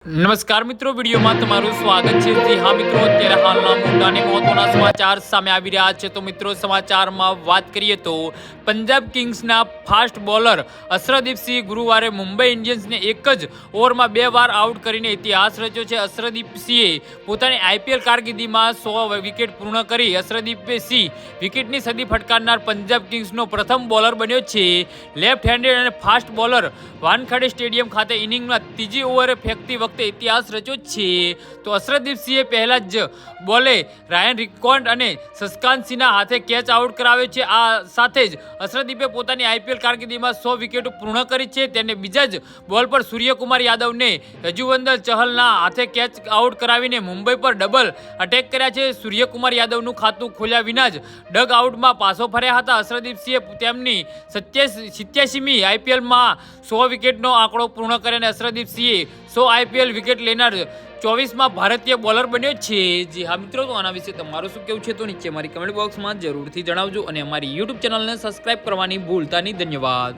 નમસ્કાર મિત્રો, વિડીયોમાં તમારું સ્વાગત છે। જી હા મિત્રો, અત્યારે હાલના મોટા અને મહત્વના સમાચાર સામે આવી રહ્યા છે। તો મિત્રો, સમાચારમાં વાત કરીએ તો પંજાબ કિંગ્સના ફાસ્ટ બોલર અશરદીપ સિંહ ગુરુવારે મુંબઈ ઇન્ડિયન્સને એક જ ઓવરમાં 2 વાર આઉટ કરીને ઇતિહાસ રચ્યો છે। અશરદીપ સિંહે પોતાની આઈપીએલ કારકિર્દીમાં 100 વિકેટ પૂર્ણ કરી અશરદીપ સિંહ વિકેટની સદી ફટકારનાર પંજાબ કિંગ્સનો પ્રથમ બોલર બન્યો છે। લેફ્ટ હેન્ડેડ અને ફાસ્ટ બોલર વાનખેડે સ્ટેડિયમ ખાતે ઇનિંગમાં ત્રીજી ઓવરે ફેંકતી વખતે ઇતિહાસ રચ્યો છે। તો અશરદીપ સિંહે પહેલા જ બોલે રાયન રિકકોર્ડ અને શશકાંત સિંહના હાથે કેચ આઉટ કરાવ્યો છે। આ સાથે જ અશરદીપે પોતાની આઈપીએલ કારકિર્દીમાં 100 વિકેટો પૂર્ણ કરી છે। તેને બીજા જ બોલ પર સૂર્યકુમાર યાદવને યજુવેન્દ્ર ચહલના હાથે કેચ આઉટ કરાવીને મુંબઈ પર ડબલ અટેક કર્યા છે। સૂર્યકુમાર યાદવનું ખાતું ખોલ્યા વિના જ ડગ આઉટમાં પાછો ફર્યા હતા। અશરદીપ સિંહે તેમની 87મી આઈપીએલમાં 100 વિકેટનો આંકડો પૂર્ણ કર્યો અને અશરદીપ સિંહે 100 આઈપીએલ વિકેટ લેનાર 24માં ભારતીય બોલર બન્યો છે। જી હા મિત્રો, તો આના વિશે તમારું શું કહેવું છે તો નીચે મારી કમેન્ટ બોક્સમાં જરૂરથી જણાવજો અને અમારી યુટ્યુબ ચેનલને સબસ્ક્રાઇબ કરવાની ભૂલતા નહીં। ધન્યવાદ।